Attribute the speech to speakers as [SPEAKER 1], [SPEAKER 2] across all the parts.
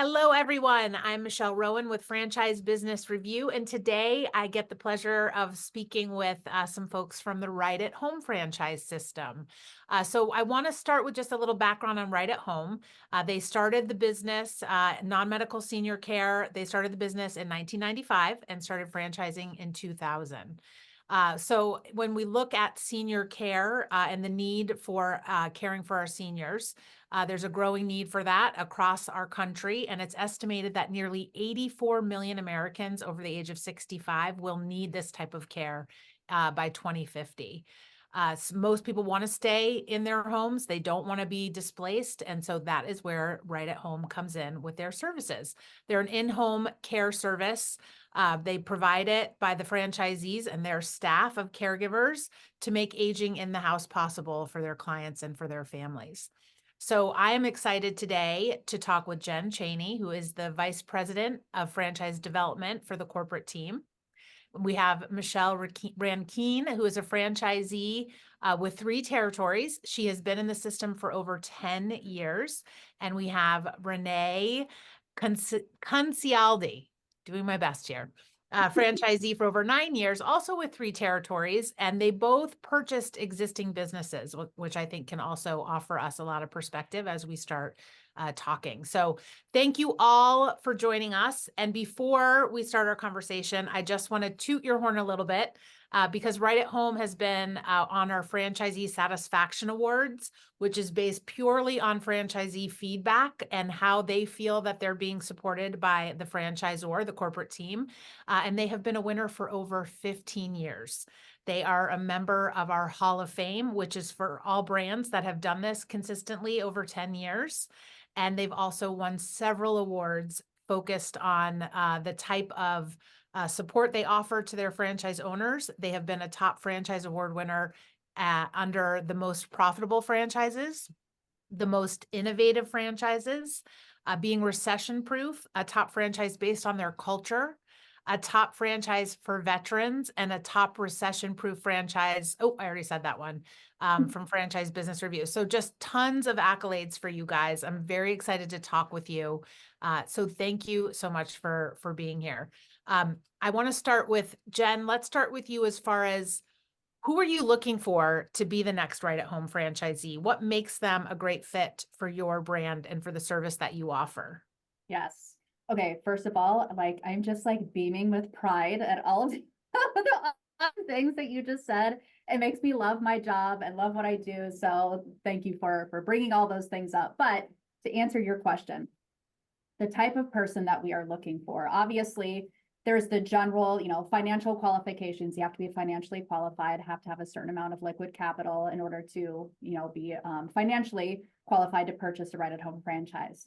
[SPEAKER 1] Hello, everyone. I'm Michelle Rowan with Franchise Business Review, and today I get the pleasure of speaking with some folks from the Right at Home franchise system. So I want to start with just a little background on Right at Home. They started the business, non-medical senior care. They started the business in 1995 and started franchising in 2000. So when we look at senior care and the need for caring for our seniors, there's a growing need for that across our country, and it's estimated that nearly 84 million Americans over the age of 65 will need this type of care by 2050. So most people want to stay in their homes. They don't want to be displaced. And so that is where Right at Home comes in with their services. They're an in-home care service. They provide it by the franchisees and their staff of caregivers to make aging in the house possible for their clients and for their families. So I am excited today to talk with Jen Cheney, who is the Vice President of Franchise Development for the corporate team. We have Michelle Rankine, who is a franchisee with 3 territories. She has been in the system for over 10 years. And we have Renee Concialdi, doing my best here, franchisee for over 9 years, also with 3 territories. And they both purchased existing businesses, which I think can also offer us a lot of perspective as we start talking. So thank you all for joining us. And before we start our conversation, I just want to toot your horn a little bit because Right at Home has been on our Franchisee Satisfaction Awards, which is based purely on franchisee feedback and how they feel that they're being supported by the franchisor, the corporate team. And they have been a winner for over 15 years. They are a member of our Hall of Fame, which is for all brands that have done this consistently over 10 years. And they've also won several awards focused on the type of support they offer to their franchise owners. They have been a top franchise award winner under the most profitable franchises, the most innovative franchises, being recession proof, a top franchise based on their culture, a top franchise for veterans, and a top recession proof franchise. Oh, I already said that one from Franchise Business Review. So just tons of accolades for you guys. I'm very excited to talk with you. So thank you so much for being here. I want to start with Jen. Let's start with you as far as who are you looking for to be the next Right at Home franchisee? What makes them a great fit for your brand and for the service that you offer?
[SPEAKER 2] Yes. Okay, first of all, I'm just beaming with pride at all of the awesome things that you just said. It makes me love my job and love what I do. So thank you for bringing all those things up. But to answer your question, the type of person that we are looking for, obviously, there's the general, financial qualifications. You have to be financially qualified, have to have a certain amount of liquid capital in order to, be financially qualified to purchase a Right at Home franchise.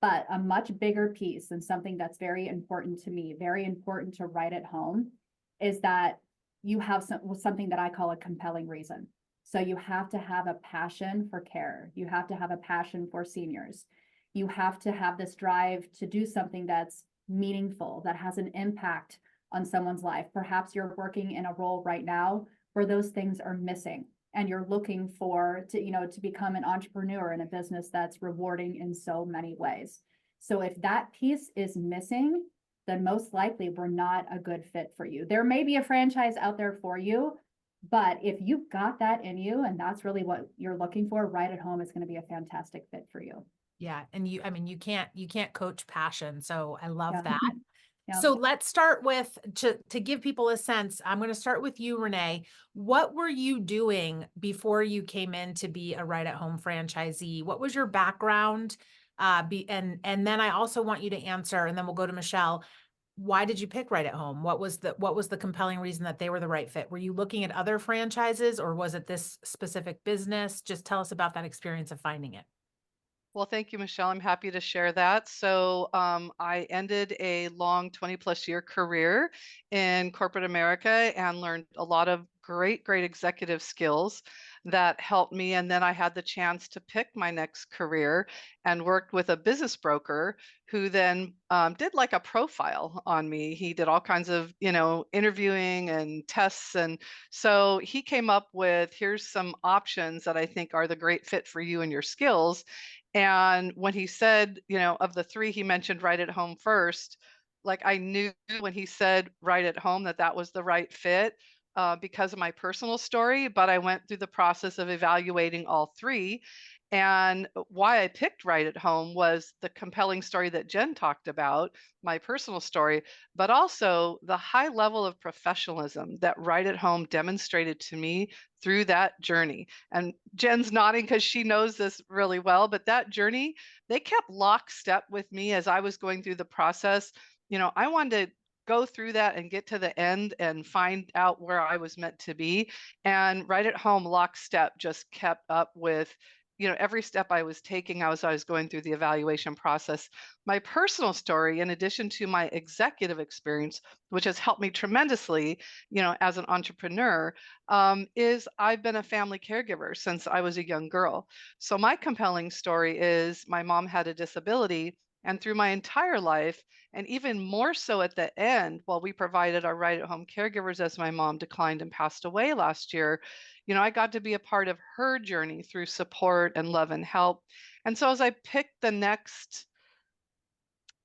[SPEAKER 2] But a much bigger piece and something that's very important to me, very important to Right at Home, is that you have something that I call a compelling reason. So you have to have a passion for care. You have to have a passion for seniors. You have to have this drive to do something that's meaningful, that has an impact on someone's life. Perhaps you're working in a role right now where those things are missing, and you're looking to become an entrepreneur in a business that's rewarding in so many ways. So if that piece is missing, then most likely we're not a good fit for you. There may be a franchise out there for you, but if you've got that in you and that's really what you're looking for, Right at Home is going to be a fantastic fit for you.
[SPEAKER 1] Yeah. And you can't coach passion. So I love
[SPEAKER 2] Yeah.
[SPEAKER 1] that.
[SPEAKER 2] Yeah.
[SPEAKER 1] So let's start with to give people a sense. I'm going to start with you, Renee. What were you doing before you came in to be a Right at Home franchisee? What was your background? And then I also want you to answer, and then we'll go to Michelle. Why did you pick Right at Home? What was the compelling reason that they were the right fit? Were you looking at other franchises, or was it this specific business? Just tell us about that experience of finding it.
[SPEAKER 3] Well, thank you, Michelle. I'm happy to share that. So, I ended a long 20+ year career in corporate America and learned a lot of great executive skills that helped me. And then I had the chance to pick my next career and worked with a business broker who then did like a profile on me. He did all kinds of, interviewing and tests. And so he came up with, here's some options that I think are the great fit for you and your skills. And when he said, of the three, he mentioned Right at Home first. Like I knew when he said Right at Home that was the right fit because of my personal story, but I went through the process of evaluating all three. And why I picked Right at Home was the compelling story that Jen talked about, my personal story, but also the high level of professionalism that Right at Home demonstrated to me through that journey. And Jen's nodding because she knows this really well, but that journey, they kept lockstep with me as I was going through the process. I wanted to go through that and get to the end and find out where I was meant to be. And Right at Home, lockstep just kept up with, every step I was taking as I was going through the evaluation process. My personal story, in addition to my executive experience, which has helped me tremendously, as an entrepreneur, is I've been a family caregiver since I was a young girl. So my compelling story is my mom had a disability, and through my entire life, and even more so at the end, while we provided our Right at Home caregivers as my mom declined and passed away last year, I got to be a part of her journey through support and love and help. And so as I picked the next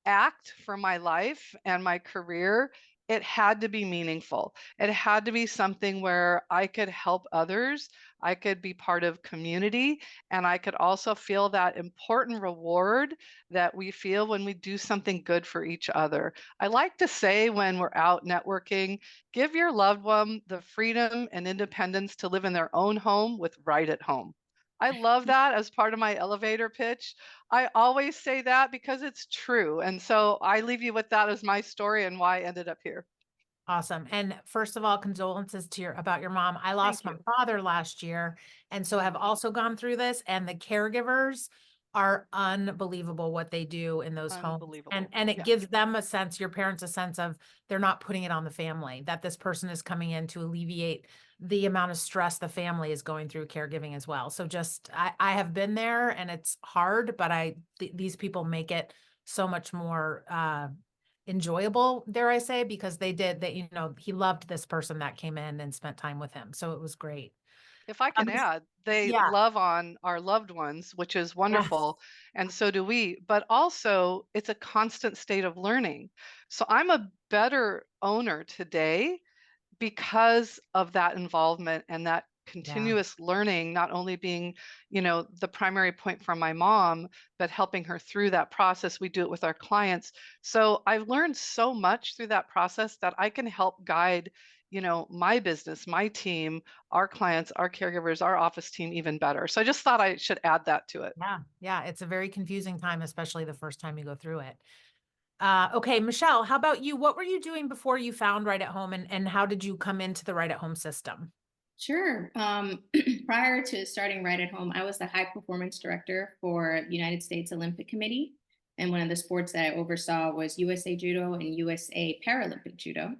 [SPEAKER 3] act for my life and my career, it had to be meaningful. It had to be something where I could help others, I could be part of community, and I could also feel that important reward that we feel when we do something good for each other. I like to say when we're out networking, give your loved one the freedom and independence to live in their own home with Right at Home. I love that as part of my elevator pitch. I always say that because it's true. And so I leave you with that as my story and why I ended up here.
[SPEAKER 1] Awesome. And first of all, condolences to about your mom. I lost
[SPEAKER 3] Thank
[SPEAKER 1] my
[SPEAKER 3] you.
[SPEAKER 1] father last year, and so have also gone through this, and the caregivers are unbelievable what they do in those homes. And
[SPEAKER 3] Unbelievable.
[SPEAKER 1] it
[SPEAKER 3] Yeah.
[SPEAKER 1] gives them a sense, your parents a sense of they're not putting it on the family, that this person is coming in to alleviate the amount of stress the family is going through caregiving as well. So just I have been there and it's hard, but these people make it so much more enjoyable, dare I say, because he loved this person that came in and spent time with him. So it was great.
[SPEAKER 3] If I can
[SPEAKER 1] Just-
[SPEAKER 3] add, they
[SPEAKER 1] yeah.
[SPEAKER 3] love on our loved ones, which is
[SPEAKER 1] Yes.
[SPEAKER 3] wonderful. And so do we. But also, it's a constant state of learning. So I'm a better owner today because of that involvement and that
[SPEAKER 1] Yeah.
[SPEAKER 3] continuous learning, not only being, the primary point from my mom, but helping her through that process. We do it with our clients. So I've learned so much through that process that I can help guide, my business, my team, our clients, our caregivers, our office team even better. So I just thought I should add that to it.
[SPEAKER 1] Yeah. Yeah. It's a very confusing time, especially the first time you go through it. Okay, Michelle, how about you? What were you doing before you found Right at Home, and how did you come into the Right at Home system?
[SPEAKER 4] Sure. Prior to starting Right at Home, I was the high performance director for the United States Olympic Committee. And one of the sports that I oversaw was USA Judo and USA Paralympic Judo.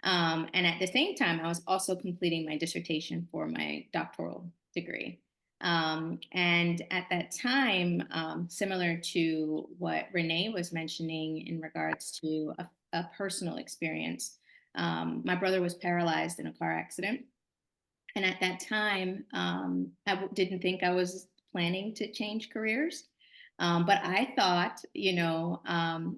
[SPEAKER 4] And at the same time, I was also completing my dissertation for my doctoral degree. And at that time, similar to what Renee was mentioning in regards to a personal experience, my brother was paralyzed in a car accident. And at that time, didn't think I was planning to change careers. But I thought,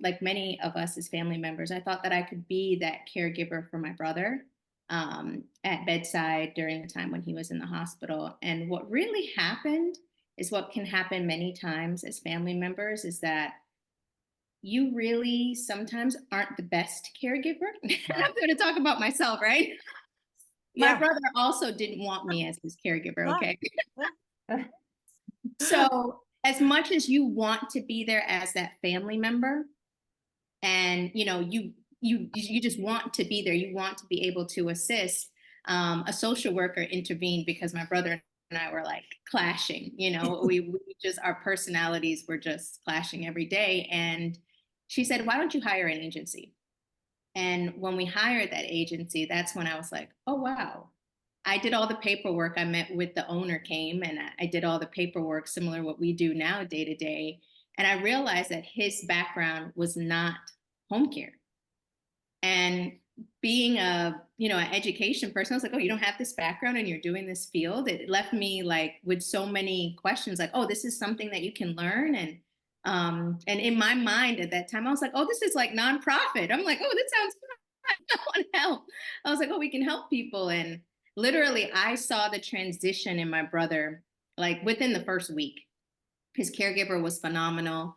[SPEAKER 4] like many of us as family members, I thought that I could be that caregiver for my brother at bedside during the time when he was in the hospital. And what really happened is what can happen many times as family members is that you really sometimes aren't the best caregiver. I'm going to talk about myself, right? My
[SPEAKER 1] Yeah.
[SPEAKER 4] brother also didn't want me as his caregiver,
[SPEAKER 1] Yeah.
[SPEAKER 4] okay? So as much as you want to be there as that family member, and you just want to be there, you want to be able to assist. A social worker intervened because my brother and I were like clashing. We just, our personalities were just clashing every day. And she said, "Why don't you hire an agency?" And when we hired that agency, that's when I was like, "Oh wow, I did all the paperwork. I met with the owner came and I did all the paperwork similar to what we do now day to day. And I realized that his background was not home care. And being a, an education person, I was like, oh, you don't have this background and you're doing this field. It left me like with so many questions, like, oh, this is something that you can learn. And in my mind at that time, I was like, oh, this is like nonprofit. I'm like, oh, that sounds fun. I want to help. I was like, oh, we can help people. And literally, I saw the transition in my brother, like within the first week. His caregiver was phenomenal.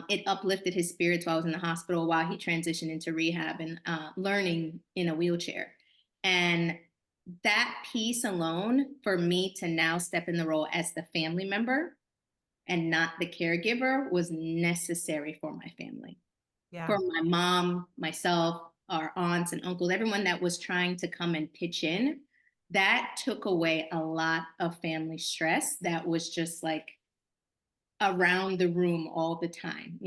[SPEAKER 4] It uplifted his spirits while I was in the hospital while he transitioned into rehab and learning in a wheelchair. And that piece alone, for me to now step in the role as the family member and not the caregiver, was necessary for my family.
[SPEAKER 1] Yeah.
[SPEAKER 4] For my mom, myself, our aunts and uncles, everyone that was trying to come and pitch in, that took away a lot of family stress that was just like around the room all the time,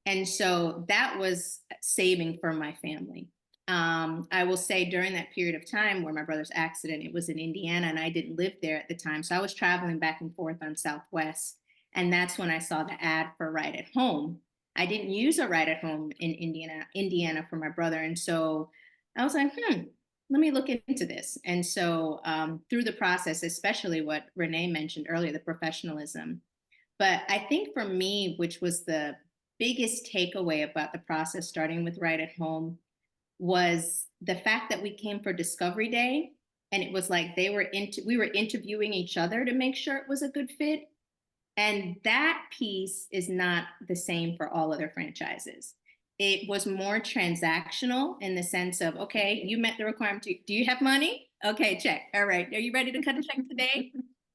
[SPEAKER 4] And so that was saving for my family. I will say during that period of time where my brother's accident, it was in Indiana and I didn't live there at the time. So I was traveling back and forth on Southwest. And that's when I saw the ad for Right at Home. I didn't use a Right at Home in Indiana for my brother. And so I was like, let me look into this. And so through the process, especially what Renee mentioned earlier, the professionalism. But I think for me, which was the biggest takeaway about the process, starting with Right at Home, was the fact that we came for Discovery Day. And it was like we were interviewing each other to make sure it was a good fit. And that piece is not the same for all other franchises. It was more transactional in the sense of, okay, you met the requirement. Do you have money? Okay, check. All right. Are you ready to cut a check today?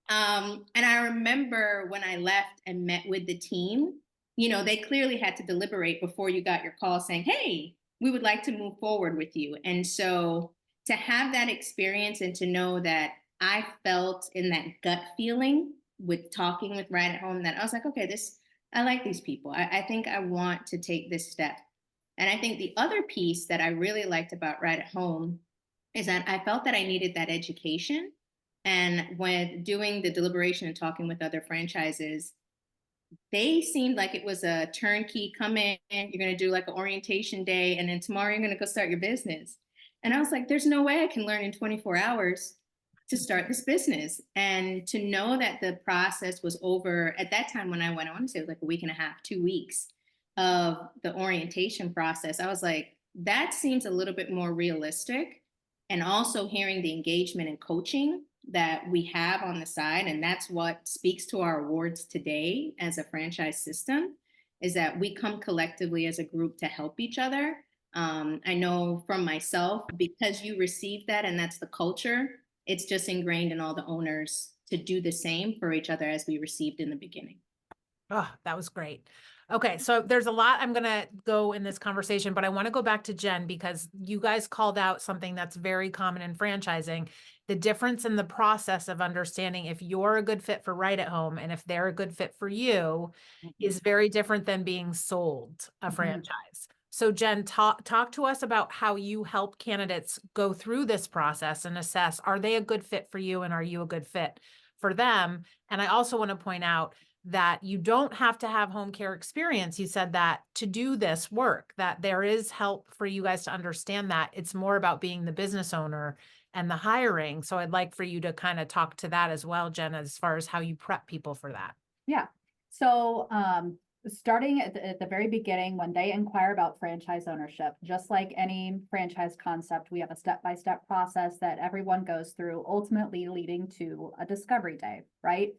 [SPEAKER 4] And I remember when I left and met with the team, they clearly had to deliberate before you got your call saying, hey, we would like to move forward with you. And so to have that experience and to know that I felt in that gut feeling with talking with Right at Home, that I was like, okay, I like these people. I think I want to take this step. And I think the other piece that I really liked about Right at Home is that I felt that I needed that education. And when doing the deliberation and talking with other franchises, they seemed like it was a turnkey, come in, you're going to do like an orientation day, and then tomorrow you're going to go start your business. And I was like, there's no way I can learn in 24 hours to start this business. And to know that the process was over at that time when I went, I want to say it was like a week and a half, 2 weeks of the orientation process, I was like, that seems a little bit more realistic. And also hearing the engagement and coaching that we have on the side, and that's what speaks to our awards today as a franchise system, is that we come collectively as a group to help each other. I know from myself, because you receive that and that's the culture, it's just ingrained in all the owners to do the same for each other as we received in the beginning.
[SPEAKER 1] Oh, that was great. Okay, so there's a lot I'm going to go in this conversation, but I want to go back to Jen because you guys called out something that's very common in franchising, the difference in the process of understanding if you're a good fit for Right at Home and if they're a good fit for you is very different than being sold a franchise. So Jen, talk to us about how you help candidates go through this process and assess, are they a good fit for you and are you a good fit for them? And I also want to point out that you don't have to have home care experience. You said that to do this work, that there is help for you guys to understand that. It's more about being the business owner and the hiring. So I'd like for you to kind of talk to that as well, Jen, as far as how you prep people for that.
[SPEAKER 2] Yeah. So starting at the very beginning, when they inquire about franchise ownership, just like any franchise concept, we have a step-by-step process that everyone goes through, ultimately leading to a discovery day, right?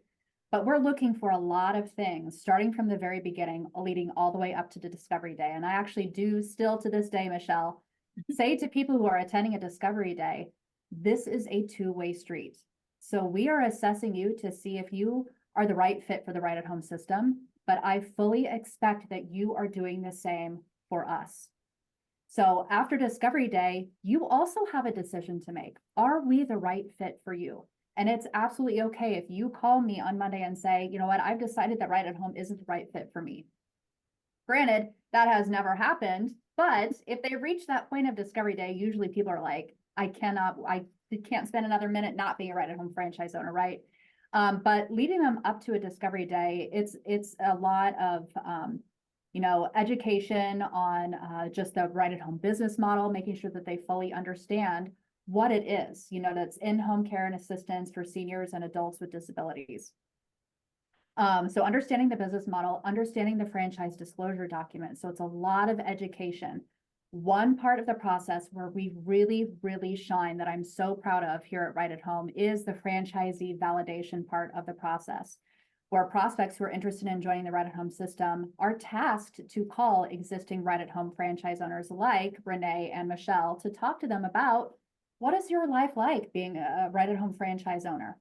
[SPEAKER 2] But we're looking for a lot of things, starting from the very beginning, leading all the way up to the discovery day. And I actually do still to this day, Michelle, say to people who are attending a discovery day, this is a two-way street. So we are assessing you to see if you are the right fit for the Right at Home system, but I fully expect that you are doing the same for us. So after discovery day, you also have a decision to make. Are we the right fit for you? And it's absolutely okay if you call me on Monday and say, you know what, I've decided that Right at Home isn't the right fit for me. Granted, that has never happened, but if they reach that point of discovery day, usually people are like, I you can't spend another minute not being a right at home franchise owner, right? But leading them up to a discovery day, it's a lot of, education on just the right at home business model, making sure that they fully understand what it is, that's in-home care and assistance for seniors and adults with disabilities. So understanding the business model, understanding the franchise disclosure document. So it's a lot of education. One part of the process where we really, really shine that I'm so proud of here at Right at Home is the franchisee validation part of the process, where prospects who are interested in joining the Right at Home system are tasked to call existing Right at Home franchise owners like Renee and Michelle to talk to them about what is your life like being a Right at Home franchise owner.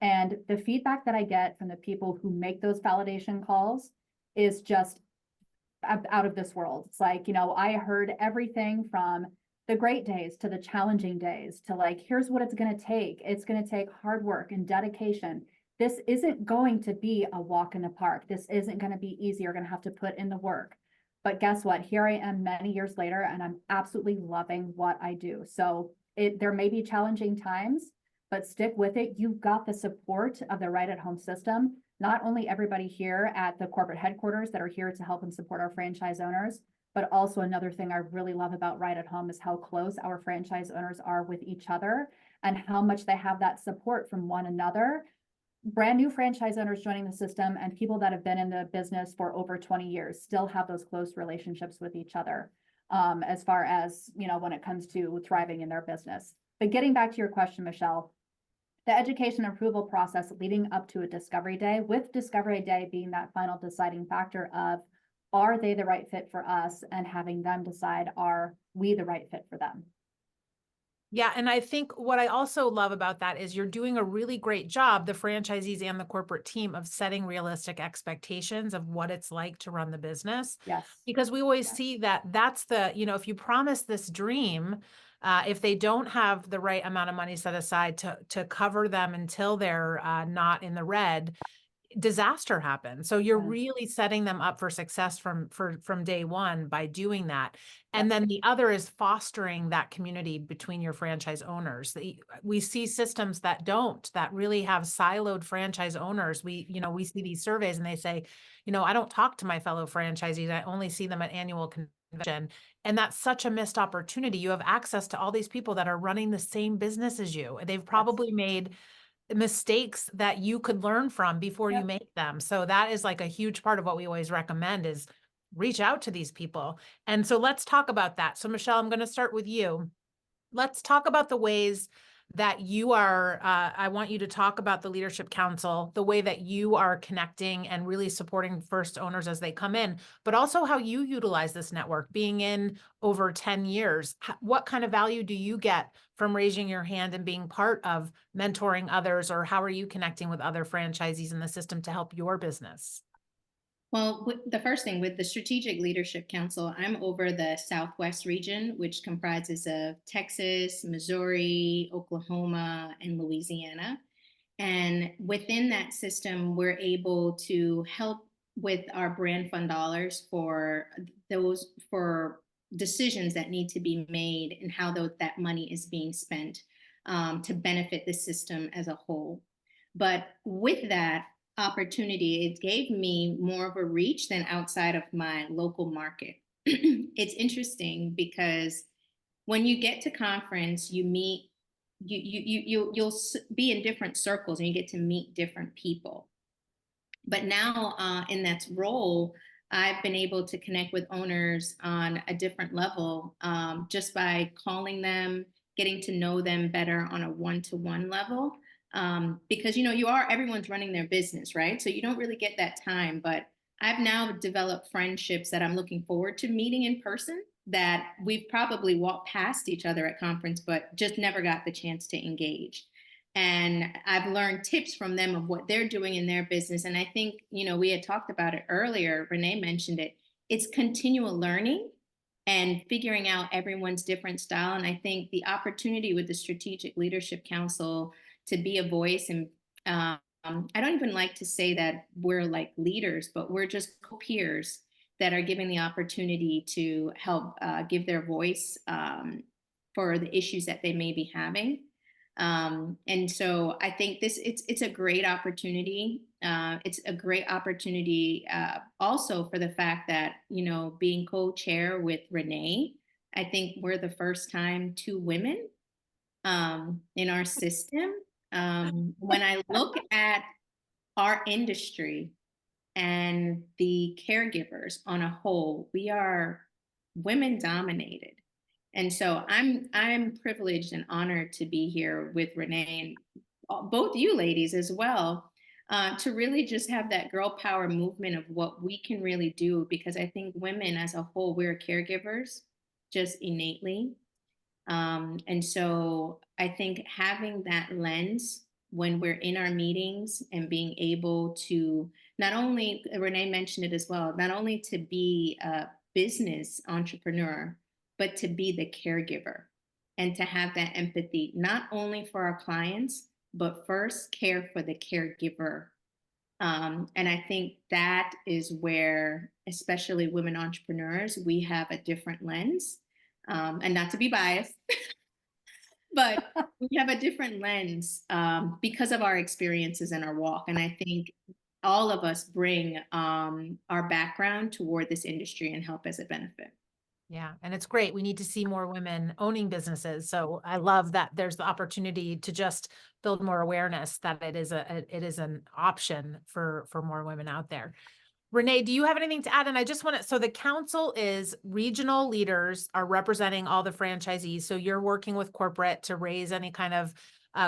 [SPEAKER 2] And the feedback that I get from the people who make those validation calls is just out of this world. It's like, I heard everything from the great days to the challenging days to like, here's what it's going to take. It's going to take hard work and dedication. This isn't going to be a walk in the park. This isn't going to be easy. You're going to have to put in the work. But guess what? Here I am many years later, and I'm absolutely loving what I do. So there may be challenging times, but stick with it. You've got the support of the Right at Home system. Not only everybody here at the corporate headquarters that are here to help and support our franchise owners, but also another thing I really love about Right at Home is how close our franchise owners are with each other and how much they have that support from one another. Brand new franchise owners joining the system and people that have been in the business for over 20 years still have those close relationships with each other, as far as, when it comes to thriving in their business. But getting back to your question, Michelle, the education approval process leading up to a discovery day, with discovery day being that final deciding factor of, are they the right fit for us, and having them decide, are we the right fit for them?
[SPEAKER 1] Yeah. And I think what I also love about that is you're doing a really great job, the franchisees and the corporate team, of setting realistic expectations of what it's like to run the business.
[SPEAKER 2] Yes.
[SPEAKER 1] Because we always see that that's the, if you promise this dream, if they don't have the right amount of money set aside to cover them until they're not in the red, disaster happens. So you're really setting them up for success from day one by doing that. And then the other is fostering that community between your franchise owners. We see systems that really have siloed franchise owners. We see these surveys and they say, I don't talk to my fellow franchisees. I only see them at annual convention. And that's such a missed opportunity. You have access to all these people that are running the same business as you. They've probably made mistakes that you could learn from before you make them. So that is like a huge part of what we always recommend is reach out to these people. And so let's talk about that. So Michelle, I'm going to start with you. Let's talk about the ways that you are, I want you to talk about the Leadership Council, the way that you are connecting and really supporting first owners as they come in, but also how you utilize this network, being in over 10 years. What kind of value do you get from raising your hand and being part of mentoring others, or how are you connecting with other franchisees in the system to help your business?
[SPEAKER 4] Well, the first thing with the Strategic Leadership Council, I'm over the Southwest region, which comprises of Texas, Missouri, Oklahoma, and Louisiana. And within that system, we're able to help with our brand fund dollars for decisions that need to be made and how that money is being spent to benefit the system as a whole. But with that opportunity, it gave me more of a reach than outside of my local market. It's interesting because when you get to conference, you meet, you'll be in different circles and you get to meet different people. But now in that role, I've been able to connect with owners on a different level just by calling them, getting to know them better on a one-to-one level. Because, everyone's running their business, right? So you don't really get that time, but I've now developed friendships that I'm looking forward to meeting in person that we've probably walked past each other at conference, but just never got the chance to engage. And I've learned tips from them of what they're doing in their business. And I think, we had talked about it earlier, Renee mentioned it, it's continual learning and figuring out everyone's different style. And I think the opportunity with the Strategic Leadership Council to be a voice, and I don't even like to say that we're like leaders, but we're just co-peers that are given the opportunity to help give their voice for the issues that they may be having. And so I think it's a great opportunity. It's a great opportunity also for the fact that, being co-chair with Renee, I think we're the first time two women in our system. When I look at our industry and the caregivers on a whole, we are women dominated. And so I'm privileged and honored to be here with Renee and both you ladies as well, to really just have that girl power movement of what we can really do, because I think women as a whole, we're caregivers just innately. And so I think having that lens when we're in our meetings and being able to not only, Renee mentioned it as well, not only to be a business entrepreneur, but to be the caregiver and to have that empathy, not only for our clients, but first care for the caregiver. And I think that is where, especially women entrepreneurs, we have a different lens. And not to be biased, but we have a different lens because of our experiences and our walk. And I think all of us bring our background toward this industry and help as a benefit.
[SPEAKER 1] Yeah, and it's great. We need to see more women owning businesses. So I love that there's the opportunity to just build more awareness that it is an option for more women out there. Renee, do you have anything to add? And I just want to, so the council is regional leaders are representing all the franchisees. So you're working with corporate to raise any kind of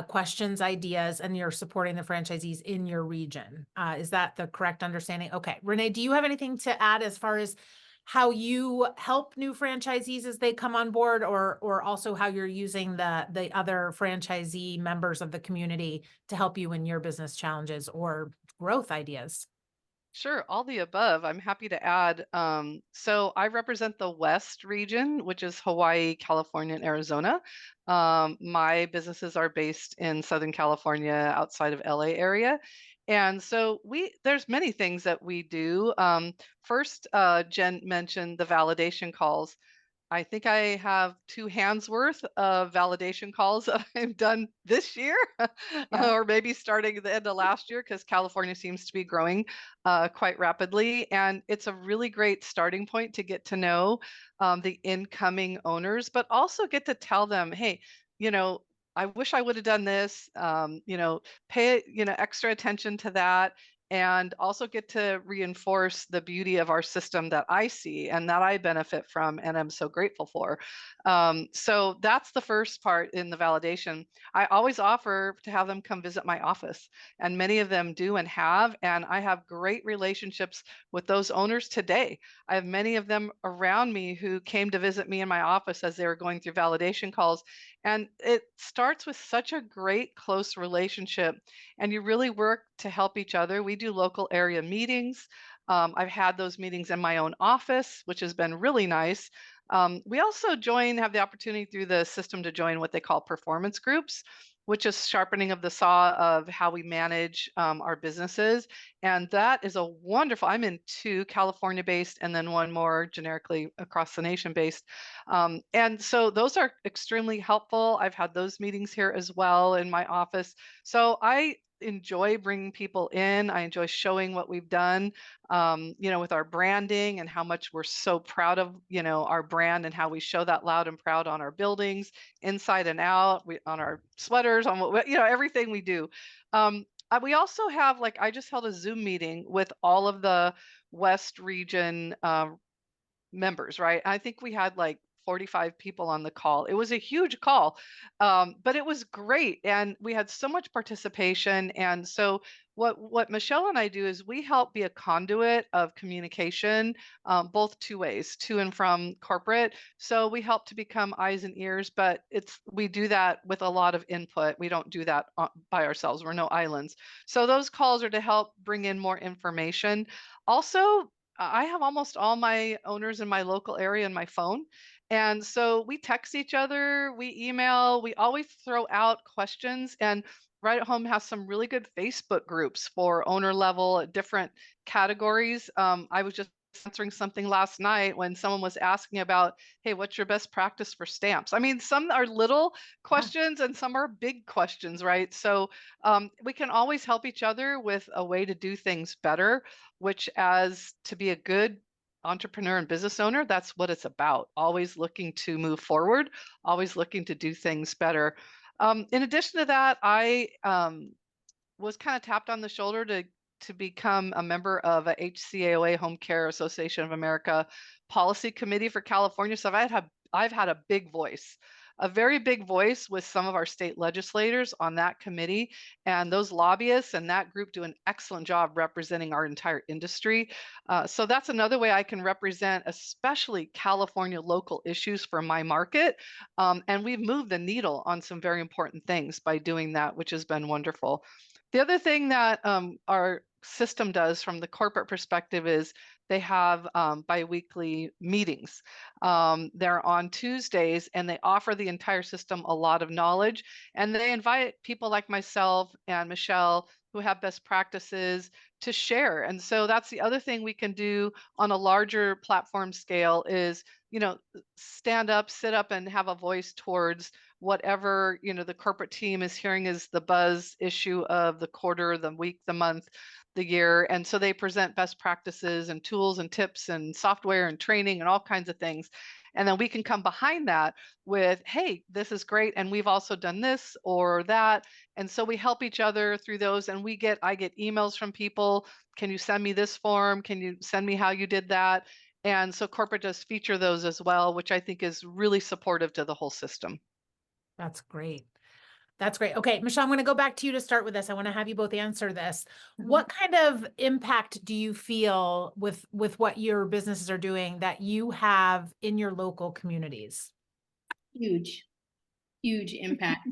[SPEAKER 1] questions, ideas, and you're supporting the franchisees in your region. Is that the correct understanding? Okay. Renee, do you have anything to add as far as how you help new franchisees as they come on board, or also how you're using the other franchisee members of the community to help you in your business challenges or growth ideas?
[SPEAKER 3] Sure, all the above. I'm happy to add. So I represent the West region, which is Hawaii, California, and Arizona. My businesses are based in Southern California, outside of LA area. And so there's many things that we do. First, Jen mentioned the validation calls. I think I have 2 hands worth of validation calls that I've done this year,
[SPEAKER 2] Yeah.
[SPEAKER 3] or maybe starting at the end of last year, because California seems to be growing quite rapidly. And it's a really great starting point to get to know the incoming owners, but also get to tell them, hey, you know, I wish I would have done this, pay, extra attention to that, and also get to reinforce the beauty of our system that I see and that I benefit from and I'm so grateful for. So that's the first part in the validation. I always offer to have them come visit my office, and many of them do and have, and I have great relationships with those owners today. I have many of them around me who came to visit me in my office as they were going through validation calls. And it starts with such a great close relationship, and you really work to help each other. We do local area meetings. I've had those meetings in my own office, which has been really nice. We also have the opportunity through the system to join what they call performance groups, which is sharpening of the saw of how we manage our businesses. And that is a wonderful, I'm in 2 California based and then one more generically across the nation based. And so those are extremely helpful. I've had those meetings here as well in my office. So I enjoy bringing people in. I enjoy showing what we've done, with our branding and how much we're so proud of, our brand and how we show that loud and proud on our buildings, inside and out, on our sweaters, on everything we do. We also have, I just held a Zoom meeting with all of the West region members, right? I think we had 45 people on the call. It was a huge call, but it was great, and we had so much participation. And so, what Michelle and I do is we help be a conduit of communication, both 2 ways, to and from corporate. So we help to become eyes and ears, but we do that with a lot of input. We don't do that by ourselves. We're no islands. So those calls are to help bring in more information. Also, I have almost all my owners in my local area in my phone. And so we text each other, we email, we always throw out questions. And Right at Home has some really good Facebook groups for owner level, different categories. I was just answering something last night when someone was asking about, hey, what's your best practice for stamps? I mean, some are little questions and some are big questions, right? So we can always help each other with a way to do things better, which, as to be a good entrepreneur and business owner, that's what it's about. Always looking to move forward, always looking to do things better. In addition to that, I was kind of tapped on the shoulder to become a member of a HCAOA, Home Care Association of America policy committee for California. So I've had a big voice, a very big voice with some of our state legislators on that committee, and those lobbyists and that group do an excellent job representing our entire industry. So that's another way I can represent, especially California local issues for my market. And we've moved the needle on some very important things by doing that, which has been wonderful. The other thing that our system does from the corporate perspective is they have biweekly meetings. They're on Tuesdays, and they offer the entire system a lot of knowledge. And they invite people like myself and Michelle who have best practices to share. And so that's the other thing we can do on a larger platform scale is, stand up, sit up, and have a voice towards whatever the corporate team is hearing is the buzz issue of the quarter, the week, the month, the year. And so they present best practices and tools and tips and software and training and all kinds of things. And then we can come behind that with, hey, this is great, and we've also done this or that. And so we help each other through those. And I get emails from people, can you send me this form, can you send me how you did that? And so corporate does feature those as well, which I think is really supportive to the whole system.
[SPEAKER 1] That's great. That's great. Okay, Michelle, I'm going to go back to you to start with this. I want to have you both answer this. What kind of impact do you feel with what your businesses are doing that you have in your local communities?
[SPEAKER 4] Huge impact.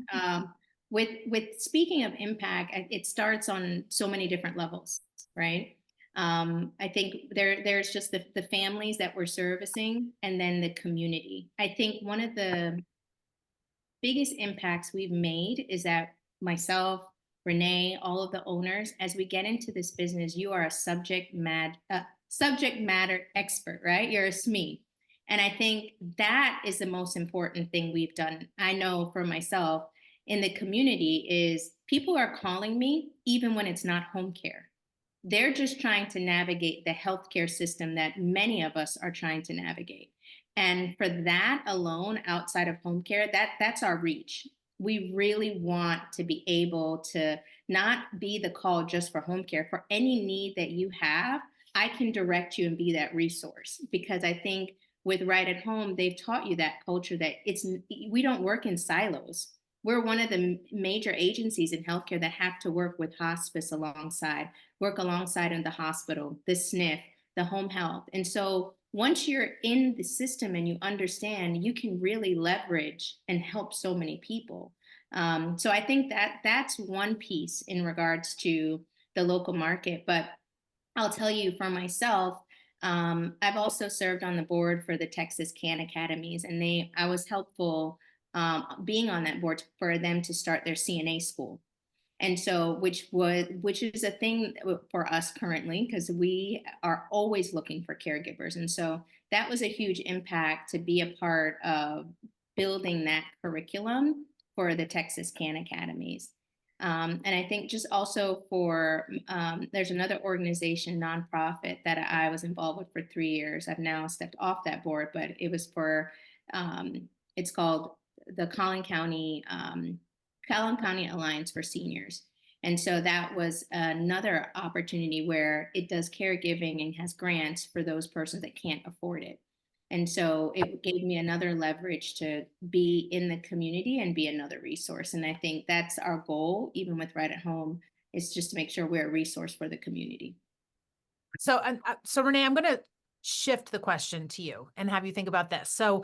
[SPEAKER 4] With speaking of impact, it starts on so many different levels, right? I think there's just the families that we're servicing, and then the community. I think one of the biggest impacts we've made is that myself, Renee, all of the owners, as we get into this business, you are a subject matter expert, right? You're a SME. And I think that is the most important thing we've done. I know for myself in the community is people are calling me even when it's not home care. They're just trying to navigate the healthcare system that many of us are trying to navigate. And for that alone, outside of home care, that's our reach. We really want to be able to not be the call just for home care. For any need that you have, I can direct you and be that resource. Because I think with Right at Home, they've taught you that culture that we don't work in silos. We're one of the major agencies in healthcare that have to work with hospice work alongside in the hospital, the SNF, the home health. And so once you're in the system and you understand, you can really leverage and help so many people. So I think that's one piece in regards to the local market. But I'll tell you for myself, I've also served on the board for the Texas Can Academies, and I was helpful being on that board for them to start their CNA school. And so, which is a thing for us currently, because we are always looking for caregivers. And so that was a huge impact to be a part of building that curriculum for the Texas Can Academies. And I think just also there's another organization, nonprofit, that I was involved with for 3 years. I've now stepped off that board, but it was it's called the Collin County Alliance for Seniors. And so that was another opportunity where it does caregiving and has grants for those persons that can't afford it. And so it gave me another leverage to be in the community and be another resource. And I think that's our goal, even with Right at Home, is just to make sure we're a resource for the community.
[SPEAKER 1] So Renee, I'm going to shift the question to you and have you think about this. So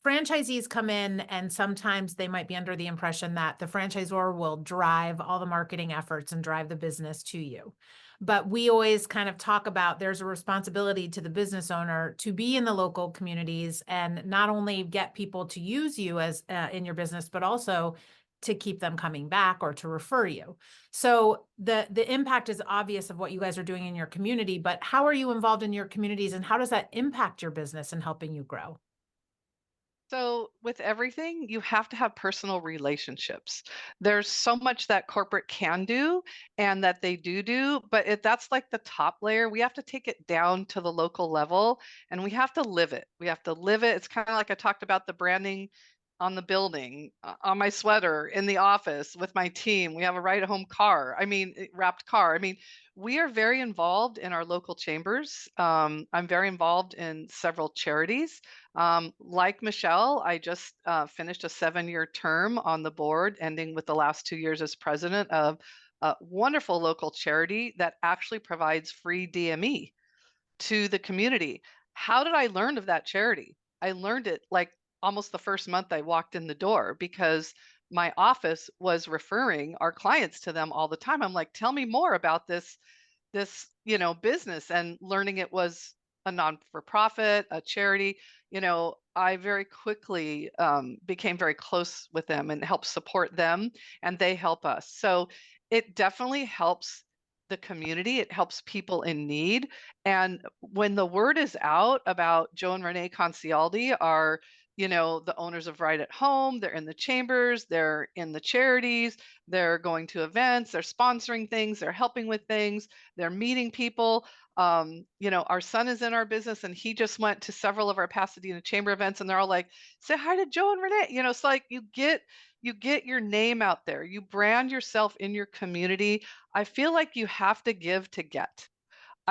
[SPEAKER 1] franchisees come in and sometimes they might be under the impression that the franchisor will drive all the marketing efforts and drive the business to you. But we always kind of talk about there's a responsibility to the business owner to be in the local communities and not only get people to use you as in your business, but also to keep them coming back or to refer you. So the impact is obvious of what you guys are doing in your community, but how are you involved in your communities and how does that impact your business and helping you grow?
[SPEAKER 3] So, with everything, you have to have personal relationships. There's so much that corporate can do and that they do, but that's like the top layer. We have to take it down to the local level and we have to live it. We have to live it. It's kind of like I talked about the branding on the building, on my sweater, in the office with my team. We have a ride home car. I mean, wrapped car. I mean, we are very involved in our local chambers. I'm very involved in several charities. Like Michelle, I just finished a 7-year term on the board, ending with the last 2 years as president of a wonderful local charity that actually provides free DME to the community. How did I learn of that charity? I learned it like almost the first month I walked in the door because my office was referring our clients to them all the time. I'm like, tell me more about this business, and learning it was a non-for-profit, a charity. I very quickly became very close with them and helped support them, and they help us. So it definitely helps the community. It helps people in need. And when the word is out about Joe and Renee Concialdi are, the owners of Right at Home, they're in the chambers, they're in the charities, they're going to events, they're sponsoring things, they're helping with things, they're meeting people. Our son is in our business and he just went to several of our Pasadena chamber events and they're all like, say hi to Joe and Renee. It's like you get your name out there, you brand yourself in your community. I feel like you have to give to get.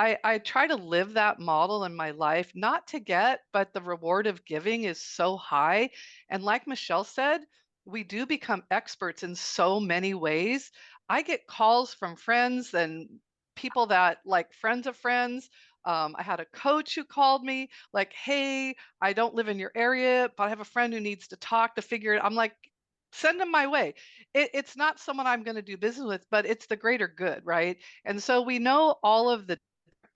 [SPEAKER 3] I try to live that model in my life, not to get, but the reward of giving is so high. And like Michelle said, we do become experts in so many ways. I get calls from friends and people that like friends of friends. I had a coach who called me like, hey, I don't live in your area, but I have a friend who needs to talk to figure it. I'm like, send them my way. It's not someone I'm going to do business with, but it's the greater good, right? And so we know all of the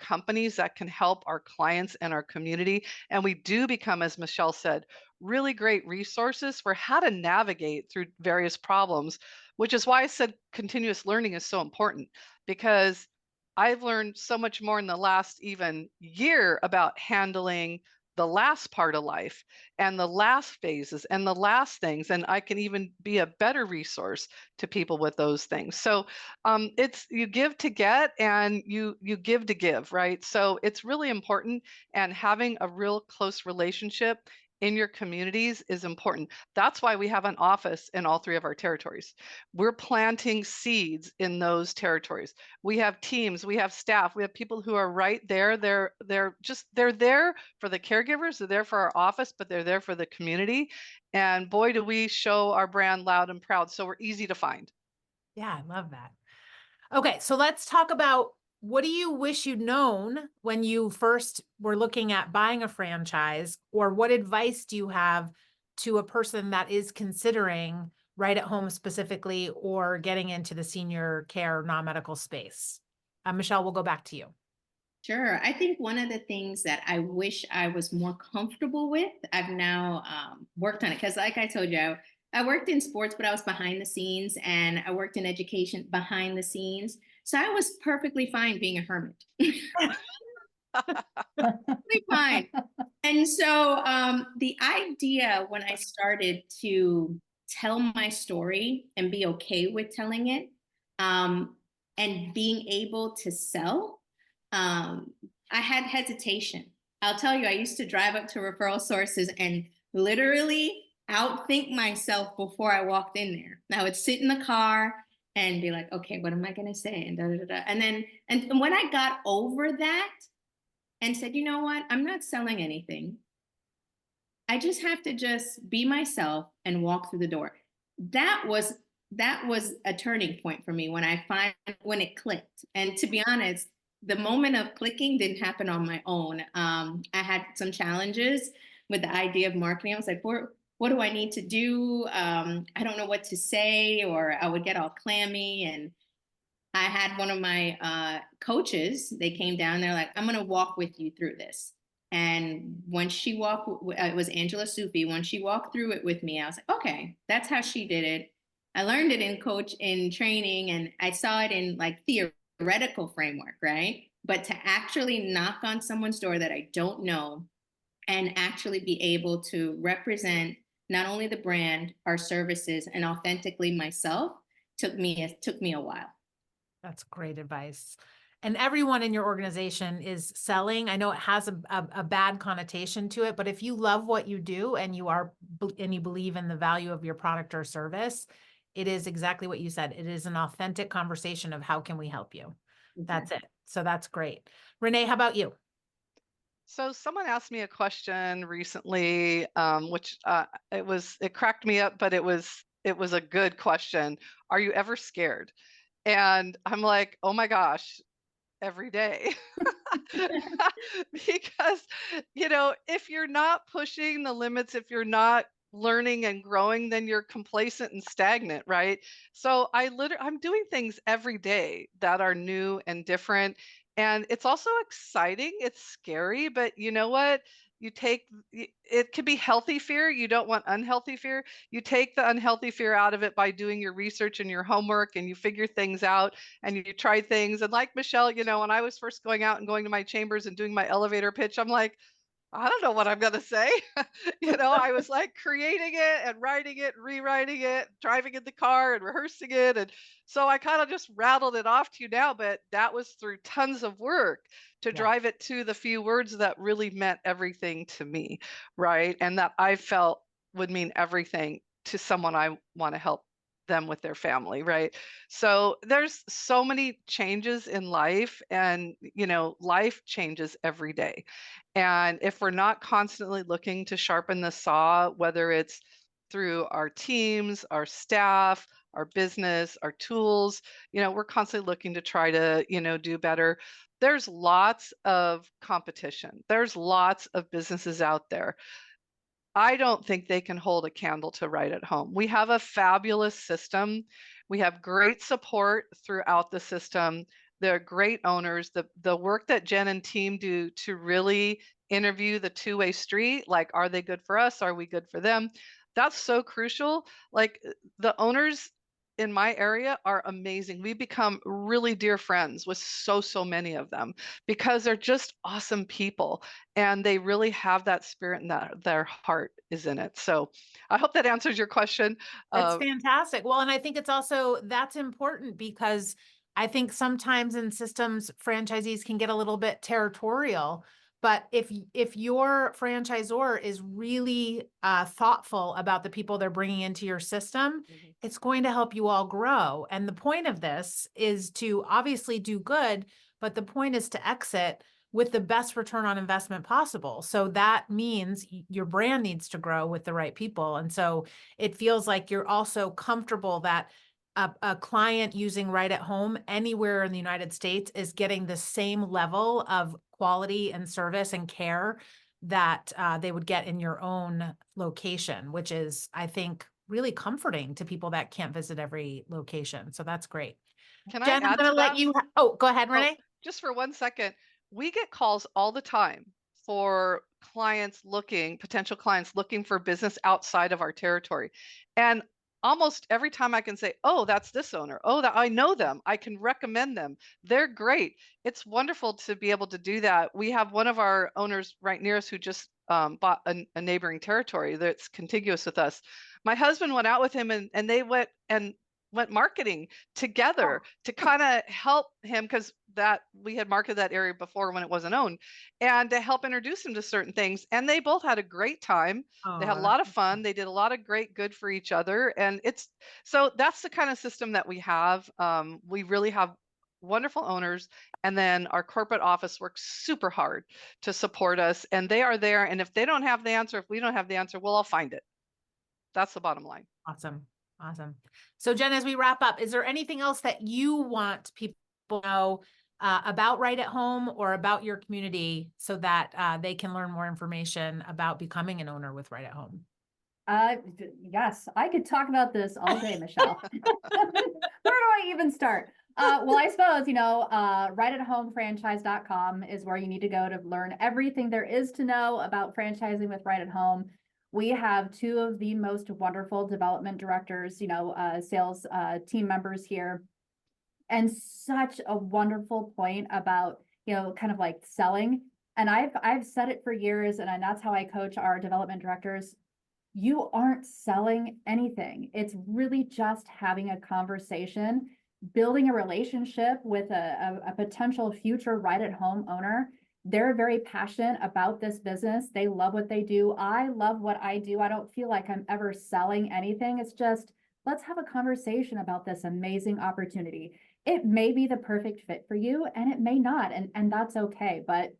[SPEAKER 3] companies that can help our clients and our community. And we do become, as Michelle said, really great resources for how to navigate through various problems, which is why I said continuous learning is so important, because I've learned so much more in the last even year about handling the last part of life and the last phases and the last things. And I can even be a better resource to people with those things. So it's you give to get and you give to give, right? So it's really important, and having a real close relationship in your communities is important. That's why we have an office in all 3 of our territories. We're planting seeds in those territories. We have teams, we have staff, we have people who are right there. They're there for the caregivers, they're there for our office, but they're there for the community. And boy, do we show our brand loud and proud. So we're easy to find.
[SPEAKER 1] Yeah, I love that. Okay, so let's talk about, what do you wish you'd known when you first were looking at buying a franchise, or what advice do you have to a person that is considering Right at Home specifically, or getting into the senior care non-medical space? Michelle, we'll go back to you.
[SPEAKER 4] Sure. I think one of the things that I wish I was more comfortable with, I've now worked on it. Because like I told you, I worked in sports, but I was behind the scenes, and I worked in education behind the scenes. So I was perfectly fine being a hermit. Perfectly fine. And so the idea when I started to tell my story and be okay with telling it, and being able to sell, I had hesitation. I'll tell you, I used to drive up to referral sources and literally outthink myself before I walked in there. I would sit in the car and be like, okay, what am I going to say? And da, da, da, da. And then, and when I got over that and said, you know what, I'm not selling anything, I just have to just be myself and walk through the door. That was a turning point for me when it clicked. And to be honest, the moment of clicking didn't happen on my own. I had some challenges with the idea of marketing. I was like, what do I need to do? I don't know what to say, or I would get all clammy. And I had one of my coaches, they came down, they're like, I'm going to walk with you through this. And when she walked, it was Angela Sufi. When she walked through it with me, I was like, okay, that's how she did it. I learned it in training, and I saw it in like theoretical framework, right? But to actually knock on someone's door that I don't know and actually be able to represent not only the brand, our services, and authentically myself took me a while.
[SPEAKER 1] That's great advice. And everyone in your organization is selling. I know it has a bad connotation to it, but if you love what you do and you believe in the value of your product or service, it is exactly what you said. It is an authentic conversation of how can we help you? That's it. So that's great. Renee, how about you?
[SPEAKER 3] So someone asked me a question recently, which it cracked me up, but it was a good question. Are you ever scared? And I'm like, oh my gosh, every day. Because, if you're not pushing the limits, if you're not learning and growing, then you're complacent and stagnant, right? So I'm doing things every day that are new and different. And it's also exciting. It's scary, but you know what? It could be healthy fear. You don't want unhealthy fear. You take the unhealthy fear out of it by doing your research and your homework, and you figure things out and you try things. And like Michelle, when I was first going out and going to my chambers and doing my elevator pitch, I'm like, I don't know what I'm going to say. I was like creating it and writing it, rewriting it, driving in the car and rehearsing it. And so I kind of just rattled it off to you now, but that was through tons of work to
[SPEAKER 1] Yeah.
[SPEAKER 3] drive it to the few words that really meant everything to me, right? And that I felt would mean everything to someone I want to help them with their family, right? So there's so many changes in life, and life changes every day. And if we're not constantly looking to sharpen the saw, whether it's through our teams, our staff, our business, our tools, we're constantly looking to try to, do better. There's lots of competition. There's lots of businesses out there. I don't think they can hold a candle to Right at Home. We have a fabulous system. We have great support throughout the system. They're great owners. The work that Jen and team do to really interview the two-way street, like, are they good for us? Are we good for them? That's so crucial. Like, the owners in my area are amazing. We become really dear friends with so many of them because they're just awesome people, and they really have that spirit, and that their heart is in it. So I hope that answers your question.
[SPEAKER 1] That's fantastic. Well, and I think that's important because I think sometimes in systems, franchisees can get a little bit territorial. But if your franchisor is really thoughtful about the people they're bringing into your system, it's going to help you all grow. And the point of this is to obviously do good, but the point is to exit with the best return on investment possible. So that means your brand needs to grow with the right people. And so it feels like you're also comfortable that a client using Right at Home anywhere in the United States is getting the same level of quality and service and care that they would get in your own location, which is, I think, really comforting to people that can't visit every location. So that's great.
[SPEAKER 3] Can I
[SPEAKER 1] Jen, I'm
[SPEAKER 3] add
[SPEAKER 1] going
[SPEAKER 3] to
[SPEAKER 1] to let
[SPEAKER 3] that?
[SPEAKER 1] you. Go ahead,
[SPEAKER 3] Oh,
[SPEAKER 1] Renee.
[SPEAKER 3] just for 1 second. We get calls all the time for potential clients looking for business outside of our territory. And almost every time I can say, oh, that's this owner. Oh, that I know them. I can recommend them. They're great. It's wonderful to be able to do that. We have one of our owners right near us who just bought a neighboring territory that's contiguous with us. My husband went out with him, and they went marketing together to kind of help him, because that we had marketed that area before when it wasn't owned, and to help introduce him to certain things. And they both had a great time. They had a lot of fun. They did a lot of great good for each other. And that's the kind of system that we have. We really have wonderful owners. And then our corporate office works super hard to support us. And they are there. And if they don't have the answer, if we don't have the answer, we'll all find it. That's the bottom line.
[SPEAKER 1] Awesome. Awesome. So Jen, as we wrap up, is there anything else that you want people to know about Right at Home or about your community so that they can learn more information about becoming an owner with Right at Home?
[SPEAKER 2] Yes, I could talk about this all day, Michelle. Where do I even start? Well, I suppose, rightathomefranchise.com is where you need to go to learn everything there is to know about franchising with Right at Home. We have two of the most wonderful development directors, sales team members here. And such a wonderful point about, kind of like selling. And I've said it for years, and that's how I coach our development directors. You aren't selling anything. It's really just having a conversation, building a relationship with a potential future right at home owner. They're very passionate about this business. They love what they do. I love what I do. I don't feel like I'm ever selling anything. It's just, let's have a conversation about this amazing opportunity. It may be the perfect fit for you and it may not, and that's okay. But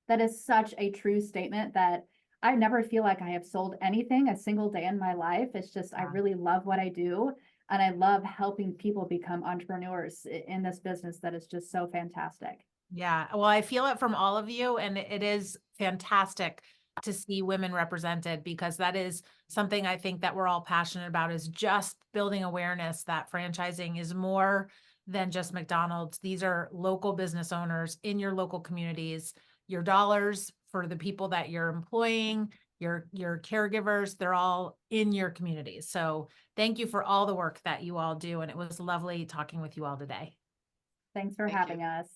[SPEAKER 2] that is such a true statement that I never feel like I have sold anything a single day in my life. It's just, I really love what I do. And I love helping people become entrepreneurs in this business that is just so fantastic.
[SPEAKER 1] Yeah, well, I feel it from all of you, and it is fantastic to see women represented, because that is something I think that we're all passionate about, is just building awareness that franchising is more than just McDonald's. These are local business owners in your local communities. Your dollars for the people that you're employing, your caregivers, they're all in your communities. So thank you for all the work that you all do. And it was lovely talking with you all today.
[SPEAKER 2] Thanks for
[SPEAKER 3] Thank
[SPEAKER 2] having
[SPEAKER 3] you.
[SPEAKER 2] us.